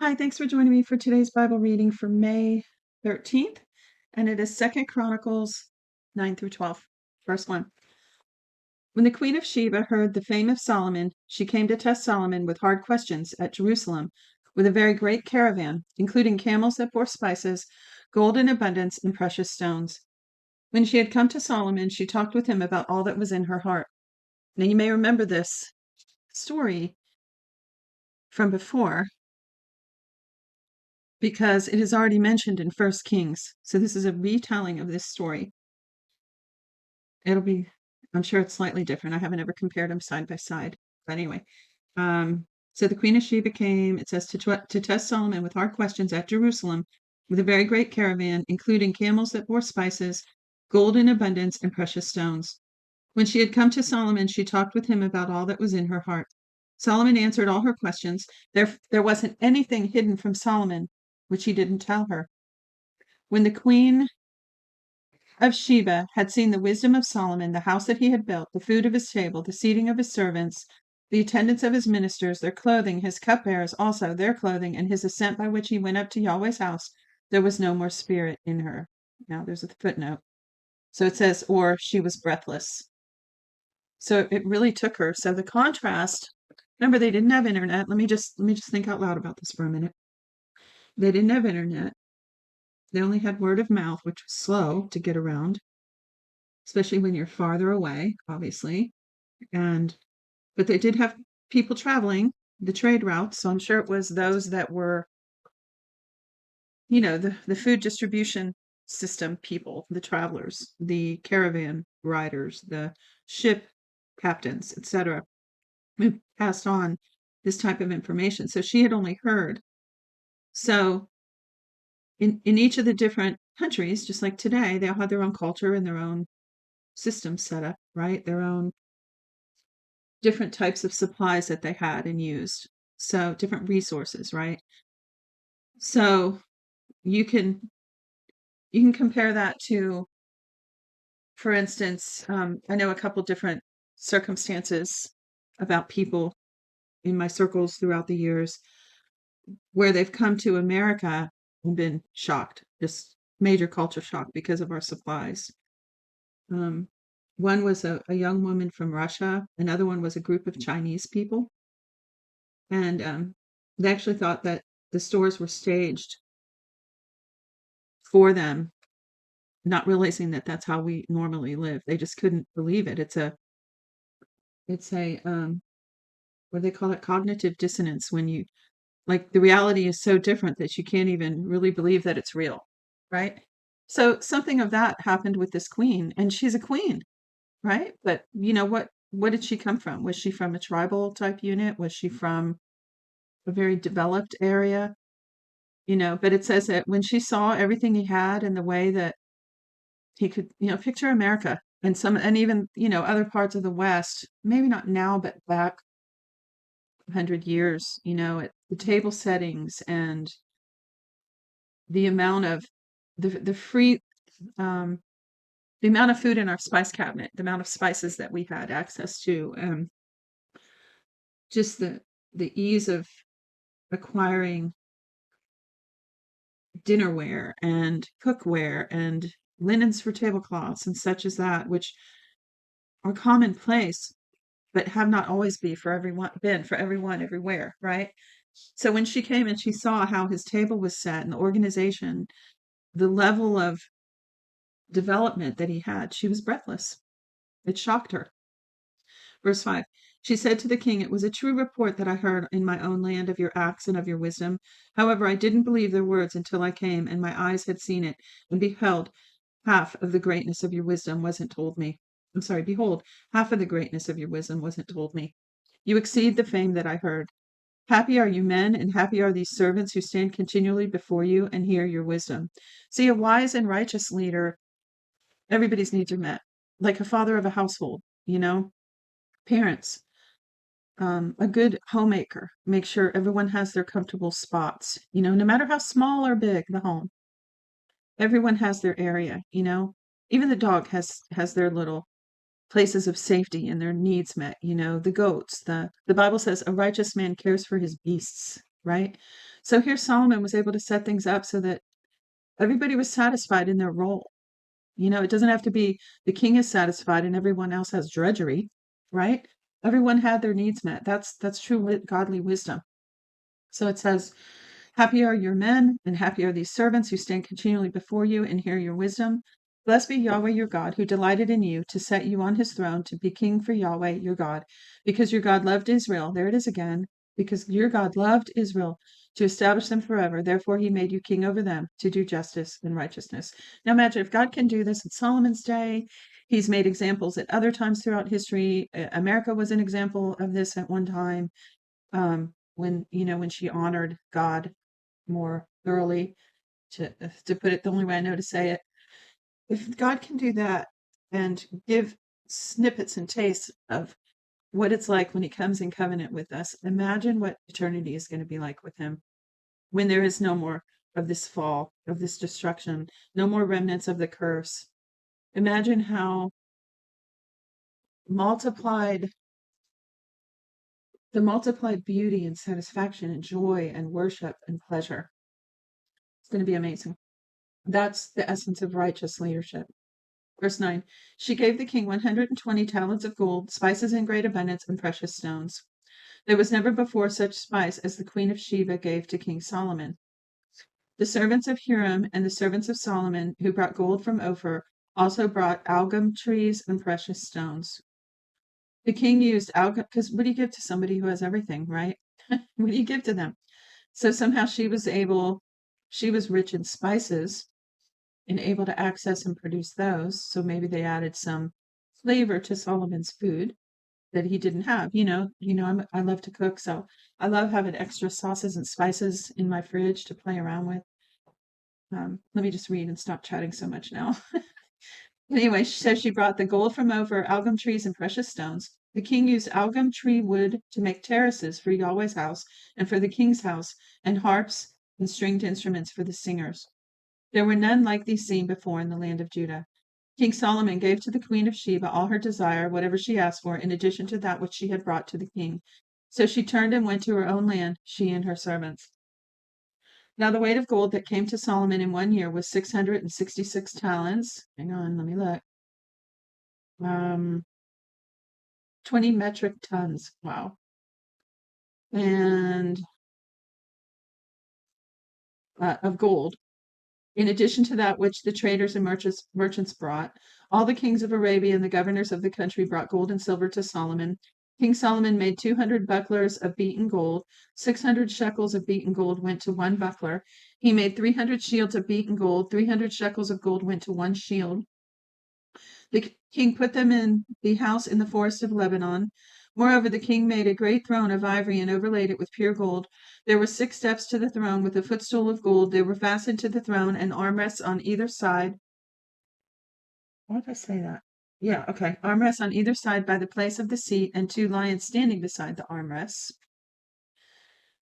Hi, thanks for joining me for today's Bible reading for May 13th, and it is 2nd Chronicles 9 through 12. Verse 1. When the queen of Sheba heard the fame of Solomon, she came to test Solomon with hard questions at Jerusalem with a very great caravan, including camels that bore spices, gold in abundance, and precious stones. When she had come to Solomon, she talked with him about all that was in her heart. Now you may remember this story from before, because it is already mentioned in First Kings. So this is a retelling of this story. I'm sure it's slightly different. I haven't ever compared them side by side. But anyway, so the Queen of Sheba came, it says, to test Solomon with hard questions at Jerusalem with a very great caravan, including camels that bore spices, gold in abundance, and precious stones. When she had come to Solomon, she talked with him about all that was in her heart. Solomon answered all her questions. There wasn't anything hidden from Solomon which he didn't tell her. When the queen of Sheba had seen the wisdom of Solomon, the house that he had built, the food of his table, the seating of his servants, the attendance of his ministers, their clothing, his cupbearers also, their clothing, and his ascent by which he went up to Yahweh's house, there was no more spirit in her. Now there's a footnote. So it says, or she was breathless. So it really took her. So the contrast, remember they didn't have internet. Let me just think out loud about this for a minute. They didn't have internet. They only had word of mouth, which was slow to get around, especially when you're farther away, obviously. But they did have people traveling the trade routes. So I'm sure it was those that were, the food distribution system people, the travelers, the caravan riders, the ship captains, etc., who passed on this type of information. So she had only heard. So in each of the different countries, just like today, they all had their own culture and their own system set up, right? Their own different types of supplies that they had and used. So different resources, right? So you can compare that to, for instance, I know a couple different circumstances about people in my circles throughout the years where they've come to America and been shocked, just major culture shock because of our supplies. One was a young woman from Russia. Another one was a group of Chinese people. And they actually thought that the stores were staged for them, not realizing that that's how we normally live. They just couldn't believe it. It's a what do they call it? Cognitive dissonance, when you, like, the reality is so different that you can't even really believe that it's real, right? So something of that happened with this queen, and she's a queen, right? But what did she come from? Was she from a tribal type unit? Was she from a very developed area? But it says that when she saw everything he had and the way that he could, picture America and even, other parts of the West, maybe not now, but back 100 years, at the table settings and the amount of the free, the amount of food in our spice cabinet, the amount of spices that we had access to, just the ease of acquiring dinnerware and cookware and linens for tablecloths and such as that, which are commonplace, but have not always been for everyone everywhere, right? So when she came and she saw how his table was set and the organization, the level of development that he had, she was breathless. It shocked her. Verse 5. She said to the king, "It was a true report that I heard in my own land of your acts and of your wisdom. However, I didn't believe their words until I came, and my eyes had seen it, and beheld, half of the greatness of your wisdom wasn't told me. Behold, half of the greatness of your wisdom wasn't told me. You exceed the fame that I heard. Happy are you men, and happy are these servants who stand continually before you and hear your wisdom." See, a wise and righteous leader, everybody's needs are met. Like a father of a household, parents, a good homemaker, make sure everyone has their comfortable spots, no matter how small or big the home. Everyone has their area, even the dog has their little places of safety and their needs met, the goats, the Bible says a righteous man cares for his beasts, right? So here Solomon was able to set things up so that everybody was satisfied in their role. It doesn't have to be the king is satisfied and everyone else has drudgery, right? Everyone had their needs met. That's true godly wisdom. So it says, happy are your men, and happy are these servants who stand continually before you and hear your wisdom. Blessed be Yahweh your God, who delighted in you to set you on his throne to be king for Yahweh your God, because your God loved Israel. There it is again. Because your God loved Israel to establish them forever. Therefore, he made you king over them to do justice and righteousness. Now, imagine if God can do this in Solomon's day. He's made examples at other times throughout history. America was an example of this at one time, when she honored God more thoroughly, to put it the only way I know to say it. If God can do that and give snippets and tastes of what it's like when he comes in covenant with us, imagine what eternity is going to be like with him when there is no more of this fall, of this destruction, no more remnants of the curse. Imagine how multiplied the multiplied beauty and satisfaction and joy and worship and pleasure. It's going to be amazing. That's the essence of righteous leadership. Verse 9, she gave the king 120 talents of gold, spices in great abundance, and precious stones. There was never before such spice as the queen of Sheba gave to King Solomon. The servants of Hiram and the servants of Solomon, who brought gold from Ophir, also brought algum trees and precious stones. The king used algum, because what do you give to somebody who has everything, right? What do you give to them? So somehow she was rich in spices and able to access and produce those. So maybe they added some flavor to Solomon's food that he didn't have. I love to cook, so I love having extra sauces and spices in my fridge to play around with. Let me just read and stop chatting so much now. Anyway, she says she brought the gold from over algum trees and precious stones. The king used algum tree wood to make terraces for Yahweh's house and for the king's house, and harps and stringed instruments for the singers. There were none like these seen before in the land of Judah. King Solomon gave to the queen of Sheba all her desire, whatever she asked for, in addition to that which she had brought to the king. So she turned and went to her own land, she and her servants. Now the weight of gold that came to Solomon in 1 year was 666 talents. Hang on, let me look. 20 metric tons. Wow. And of gold. In addition to that which the traders and merchants brought, all the kings of Arabia and the governors of the country brought gold and silver to Solomon. King Solomon made 200 bucklers of beaten gold. 600 shekels of beaten gold went to one buckler. He made 300 shields of beaten gold. 300 shekels of gold went to one shield. The king put them in the house in the forest of Lebanon. Moreover, the king made a great throne of ivory and overlaid it with pure gold. There were 6 steps to the throne with a footstool of gold. They were fastened to the throne and armrests on either side. Why did I say that? Yeah, okay. Armrests on either side by the place of the seat, and 2 lions standing beside the armrests.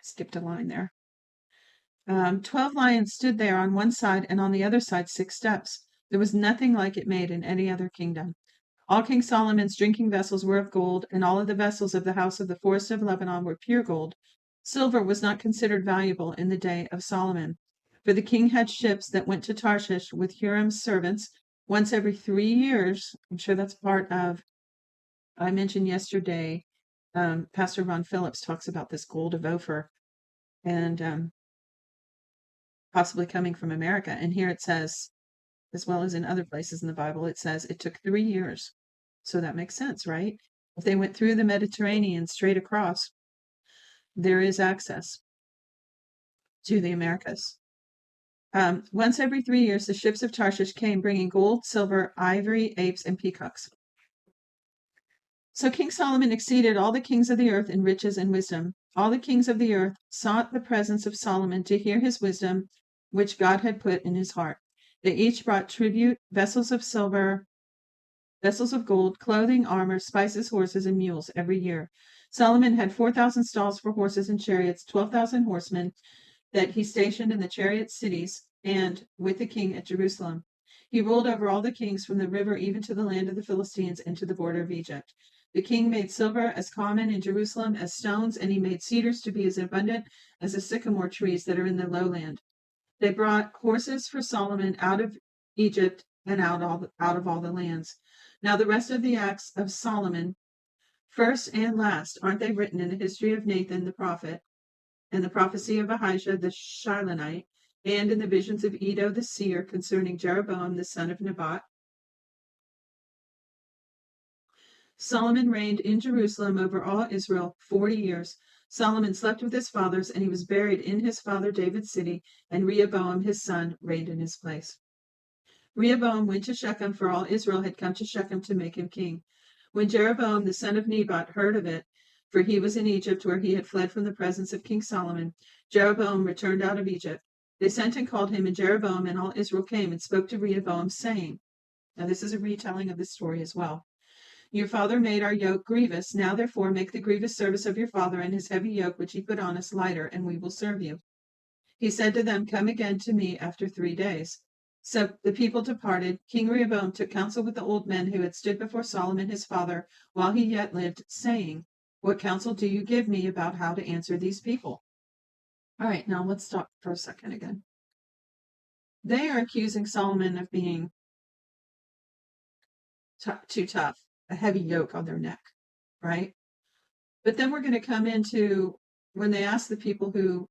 Skipped a line there. 12 lions stood there on one side, and on the other side 6 steps. There was nothing like it made in any other kingdom. All King Solomon's drinking vessels were of gold, and all of the vessels of the house of the forest of Lebanon were pure gold. Silver was not considered valuable in the day of Solomon, for the king had ships that went to Tarshish with Hiram's servants once every 3 years. I'm sure that's part of, I mentioned yesterday, Pastor Ron Phillips talks about this gold of Ophir and possibly coming from America. And here it says, as well as in other places in the Bible, it says it took 3 years. So that makes sense, right? If they went through the Mediterranean straight across, there is access to the Americas. Once every 3 years, the ships of Tarshish came bringing gold, silver, ivory, apes, and peacocks. So King Solomon exceeded all the kings of the earth in riches and wisdom. All the kings of the earth sought the presence of Solomon to hear his wisdom, which God had put in his heart. They each brought tribute, vessels of silver, vessels of gold, clothing, armor, spices, horses, and mules every year. Solomon had 4,000 stalls for horses and chariots, 12,000 horsemen that he stationed in the chariot cities and with the king at Jerusalem. He ruled over all the kings from the river even to the land of the Philistines and to the border of Egypt. The king made silver as common in Jerusalem as stones, and he made cedars to be as abundant as the sycamore trees that are in the lowland. They brought horses for Solomon out of Egypt and out of all the lands. Now the rest of the acts of Solomon, first and last, aren't they written in the history of Nathan the prophet, and the prophecy of Ahijah the Shilonite, and in the visions of Edo the seer concerning Jeroboam the son of Nebat? Solomon reigned in Jerusalem over all Israel 40 years. Solomon slept with his fathers, and he was buried in his father David's city, and Rehoboam his son reigned in his place. Rehoboam went to Shechem, for all Israel had come to Shechem to make him king. When Jeroboam the son of Nebat heard of it, for he was in Egypt, where he had fled from the presence of King Solomon, Jeroboam returned out of Egypt. They sent and called him, and Jeroboam and all Israel came and spoke to Rehoboam, saying, now this is a retelling of this story as well. Your father made our yoke grievous. Now therefore make the grievous service of your father and his heavy yoke which he put on us lighter, and we will serve you. He said to them, come again to me after 3 days. So the people departed. King Rehoboam took counsel with the old men who had stood before Solomon his father while he yet lived, saying, what counsel do you give me about how to answer these people? All right, now let's stop for a second again. They are accusing Solomon of being too tough, a heavy yoke on their neck, right? But then we're going to come into when they asked the people who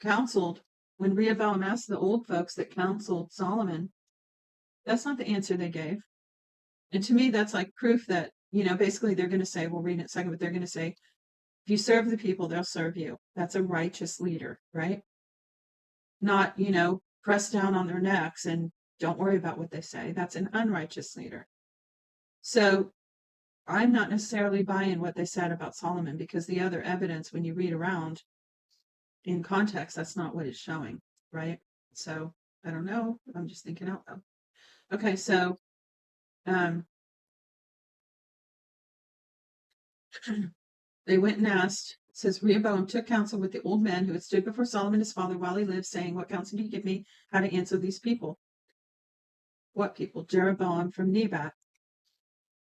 counseled, when Rehoboam asked the old folks that counseled Solomon, that's not the answer they gave. And to me, that's like proof that, basically they're going to say, we'll read it in a second, but they're going to say, if you serve the people, they'll serve you. That's a righteous leader, right? Not, press down on their necks and don't worry about what they say. That's an unrighteous leader. So I'm not necessarily buying what they said about Solomon, because the other evidence, when you read around in context, that's not what it's showing, right? So I don't know. I'm just thinking out loud. Okay, so they went and asked, it says, Rehoboam took counsel with the old men who had stood before Solomon his father while he lived, saying, what counsel do you give me how to answer these people? What people? Jeroboam from Nebat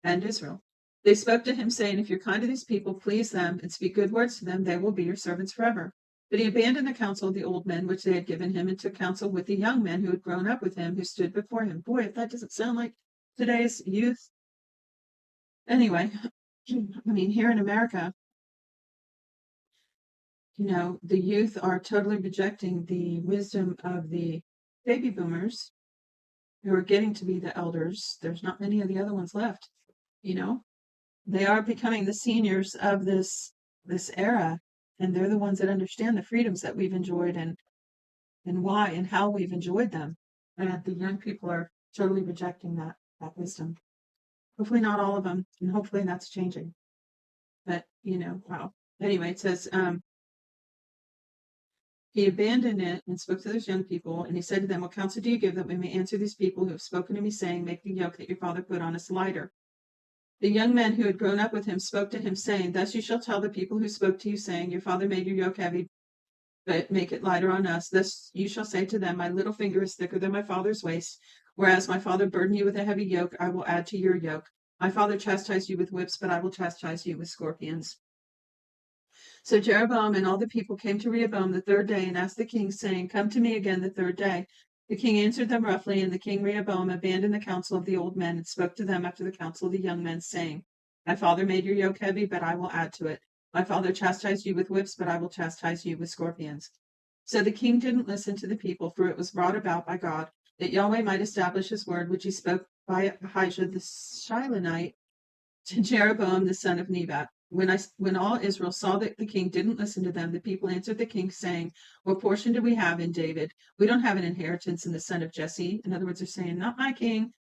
and Israel. They spoke to him, saying, if you're kind to these people, please them, and speak good words to them, they will be your servants forever. But he abandoned the counsel of the old men which they had given him, and took counsel with the young men who had grown up with him, who stood before him. Boy, if that doesn't sound like today's youth. Anyway, I mean, here in America, the youth are totally rejecting the wisdom of the baby boomers who are getting to be the elders. There's not many of the other ones left, They are becoming the seniors of this era, and they're the ones that understand the freedoms that we've enjoyed and why and how we've enjoyed them. And the young people are totally rejecting that wisdom. Hopefully not all of them, and hopefully that's changing. But, wow. Anyway, it says, he abandoned it and spoke to those young people, and he said to them, what counsel do you give that we may answer these people who have spoken to me, saying, make the yoke that your father put on us lighter? The young men who had grown up with him spoke to him, saying, thus you shall tell the people who spoke to you, saying, your father made your yoke heavy, but make it lighter on us. Thus you shall say to them, my little finger is thicker than my father's waist, whereas my father burdened you with a heavy yoke, I will add to your yoke. My father chastised you with whips, but I will chastise you with scorpions. So Jeroboam and all the people came to Rehoboam the 3rd day and asked the king, saying, come to me again the 3rd day. The king answered them roughly, and the king Rehoboam abandoned the counsel of the old men and spoke to them after the counsel of the young men, saying, my father made your yoke heavy, but I will add to it. My father chastised you with whips, but I will chastise you with scorpions. So the king didn't listen to the people, for it was brought about by God, that Yahweh might establish his word, which he spoke by Ahijah the Shilonite to Jeroboam the son of Nebat. When all Israel saw that the king didn't listen to them, the people answered the king, saying, what portion do we have in David? We don't have an inheritance in the son of Jesse. In other words, they're saying, not my king.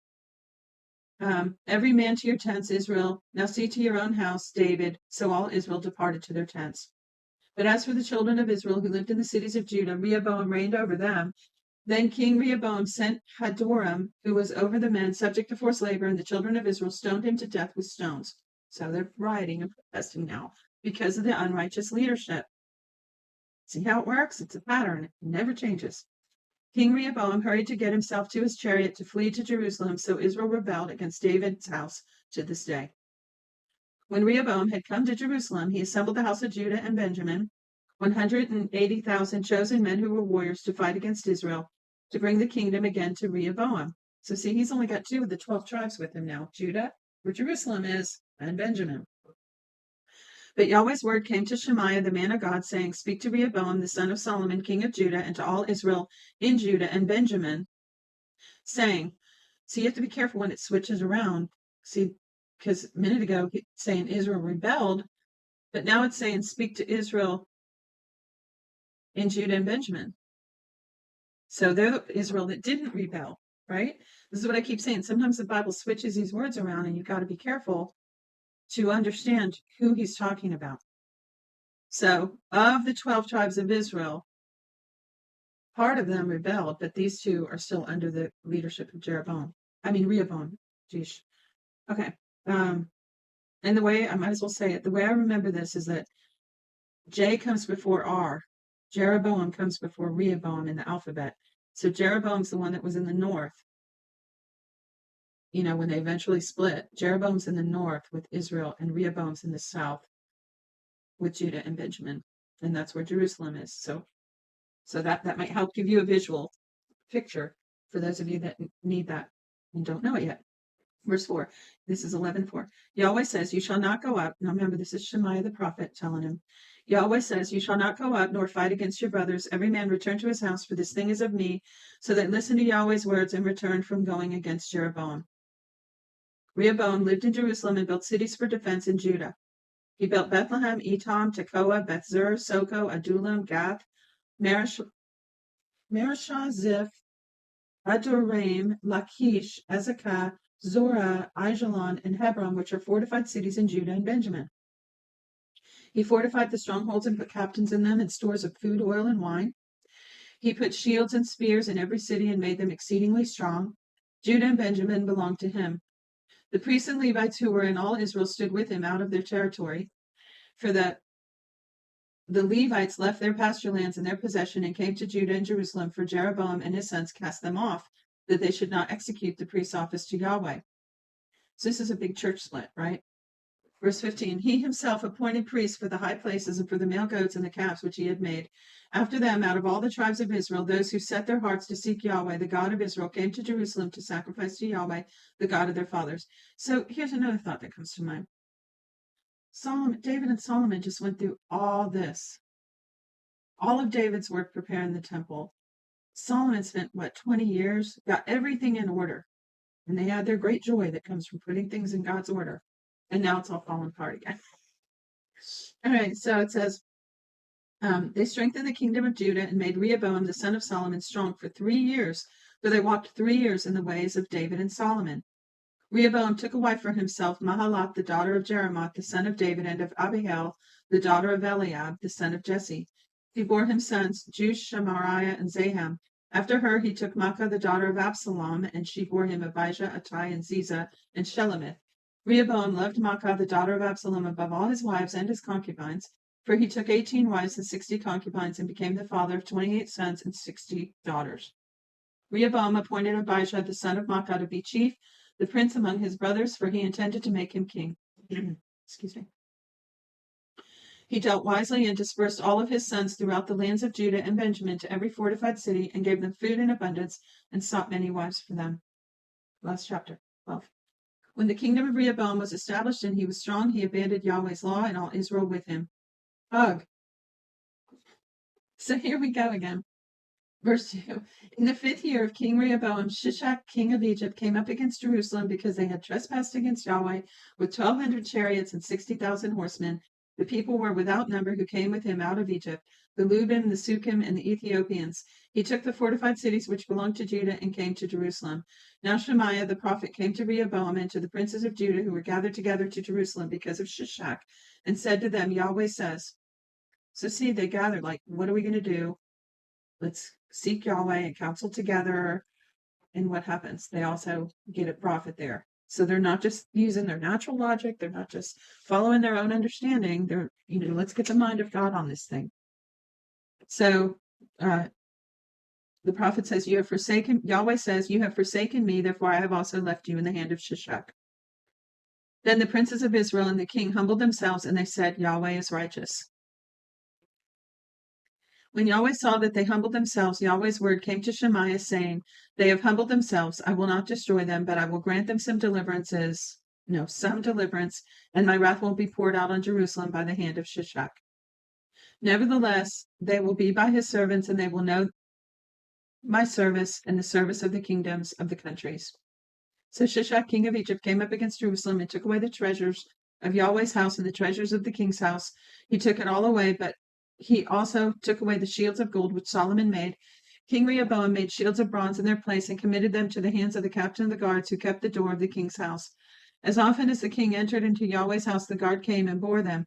Every man to your tents, Israel. Now see to your own house, David. So all Israel departed to their tents. But as for the children of Israel who lived in the cities of Judah, Rehoboam reigned over them. Then King Rehoboam sent Hadoram, who was over the men subject to forced labor, and the children of Israel stoned him to death with stones. So they're rioting and protesting now because of the unrighteous leadership. See how it works? It's a pattern. It never changes. King Rehoboam hurried to get himself to his chariot to flee to Jerusalem, so Israel rebelled against David's house to this day. When Rehoboam had come to Jerusalem, he assembled the house of Judah and Benjamin, 180,000 chosen men who were warriors to fight against Israel, to bring the kingdom again to Rehoboam. So see, he's only got 2 of the 12 tribes with him now, Judah, where Jerusalem is, and Benjamin. But Yahweh's word came to Shemaiah, the man of God, saying, Speak to Rehoboam, the son of Solomon, king of Judah, and to all Israel in Judah and Benjamin, saying, so you have to be careful when it switches around. See, because a minute ago, it's saying Israel rebelled, but now it's saying, Speak to Israel in Judah and Benjamin. So they're the Israel that didn't rebel, right? This is what I keep saying. Sometimes the Bible switches these words around, and you've got to be careful to understand who he's talking about. So, of the 12 tribes of Israel, part of them rebelled, but these 2 are still under the leadership of Rehoboam. Geesh. Okay. And the way, I might as well say it, the way I remember this is that J comes before R. Jeroboam comes before Rehoboam in the alphabet. So Jeroboam's the one that was in the north. When they eventually split, Jeroboam's in the north with Israel, and Rehoboam's in the south with Judah and Benjamin. And that's where Jerusalem is. So that might help give you a visual picture for those of you that need that and don't know it yet. Verse 4, this is 11:4. Yahweh says, You shall not go up. Now remember, this is Shemaiah the prophet telling him. Yahweh says, You shall not go up nor fight against your brothers. Every man return to his house, for this thing is of me. So that listen to Yahweh's words and return from going against Jeroboam. Rehoboam lived in Jerusalem and built cities for defense in Judah. He built Bethlehem, Etam, Tekoa, Bethzur, Soko, Adullam, Gath, Marishah, Ziph, Adoraim, Lachish, Ezekah, Zorah, Aijalon, and Hebron, which are fortified cities in Judah and Benjamin. He fortified the strongholds and put captains in them and stores of food, oil, and wine. He put shields and spears in every city and made them exceedingly strong. Judah and Benjamin belonged to him. The priests and Levites who were in all Israel stood with him out of their territory. For the Levites left their pasture lands in their possession and came to Judah and Jerusalem, for Jeroboam and his sons cast them off, that they should not execute the priest's office to Yahweh. So this is a big church split, right? Verse 15, he himself appointed priests for the high places and for the male goats and the calves which he had made. After them, out of all the tribes of Israel, those who set their hearts to seek Yahweh, the God of Israel, came to Jerusalem to sacrifice to Yahweh, the God of their fathers. So here's another thought that comes to mind. David and Solomon just went through all this. All of David's work preparing the temple. Solomon spent, 20 years? Got everything in order. And they had their great joy that comes from putting things in God's order. And now it's all fallen apart again. All right, so it says, they strengthened the kingdom of Judah and made Rehoboam, the son of Solomon, strong for 3 years, for they walked 3 years in the ways of David and Solomon. Rehoboam took a wife for himself, Mahalath, the daughter of Jeremoth, the son of David, and of Abihail, the daughter of Eliab, the son of Jesse. He bore him sons, Jush, Shamariah, and Zaham. After her he took Maacah, the daughter of Absalom, and she bore him Abijah, Attai, and Ziza, and Shelemith. Rehoboam loved Maacah, the daughter of Absalom, above all his wives and his concubines, for he took 18 wives and 60 concubines, and became the father of 28 sons and 60 daughters. Rehoboam appointed Abijah, the son of Maacah, to be chief, the prince among his brothers, for he intended to make him king. Excuse me. He dealt wisely and dispersed all of his sons throughout the lands of Judah and Benjamin to every fortified city, and gave them food in abundance, and sought many wives for them. Last chapter, 12. When the kingdom of Rehoboam was established and he was strong, he abandoned Yahweh's law and all Israel with him. Ugh. So here we go again. Verse 2. In the 5th year of King Rehoboam, Shishak, king of Egypt, came up against Jerusalem because they had trespassed against Yahweh with 1,200 chariots and 60,000 horsemen. The people were without number who came with him out of Egypt, the Luban, the Sukkim, and the Ethiopians. He took the fortified cities which belonged to Judah and came to Jerusalem. Now Shemaiah the prophet came to Rehoboam and to the princes of Judah who were gathered together to Jerusalem because of Shishak, and said to them, Yahweh says. So see, they gathered like, what are we going to do? Let's seek Yahweh and counsel together. And what happens? They also get a prophet there. So they're not just using their natural logic. They're not just following their own understanding. They're, let's get the mind of God on this thing. So the prophet says, Yahweh says, you have forsaken me, therefore I have also left you in the hand of Shishak. Then the princes of Israel and the king humbled themselves, and they said, Yahweh is righteous. When Yahweh saw that they humbled themselves, Yahweh's word came to Shemaiah, saying, They have humbled themselves. I will not destroy them, but I will grant them some deliverance, and my wrath won't be poured out on Jerusalem by the hand of Shishak. Nevertheless, they will be by his servants, and they will know my service and the service of the kingdoms of the countries. So Shishak, king of Egypt, came up against Jerusalem and took away the treasures of Yahweh's house and the treasures of the king's house. He took it all away, but he also took away the shields of gold which Solomon made. King Rehoboam made shields of bronze in their place and committed them to the hands of the captain of the guards who kept the door of the king's house. As often as the king entered into Yahweh's house, the guard came and bore them,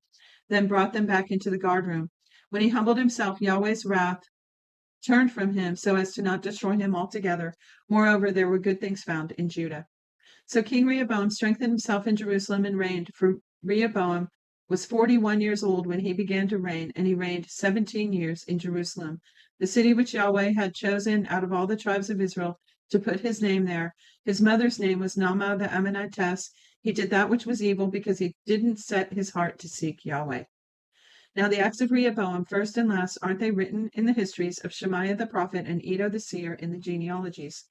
then brought them back into the guard room. When he humbled himself, Yahweh's wrath turned from him so as to not destroy him altogether. Moreover, there were good things found in Judah. So King Rehoboam strengthened himself in Jerusalem and reigned, for Rehoboam was 41 years old when he began to reign, and he reigned 17 years in Jerusalem, the city which Yahweh had chosen out of all the tribes of Israel to put his name there. His mother's name was Naamah the Ammonitess. He did that which was evil because he didn't set his heart to seek Yahweh. Now the acts of Rehoboam, first and last, aren't they written in the histories of Shemaiah the prophet and Iddo the seer in the genealogies?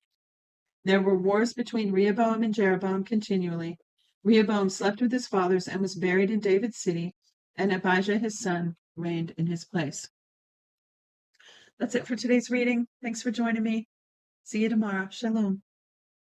There were wars between Rehoboam and Jeroboam continually. Rehoboam slept with his fathers and was buried in David's city, and Abijah his son reigned in his place. That's it for today's reading. Thanks for joining me. See you tomorrow. Shalom.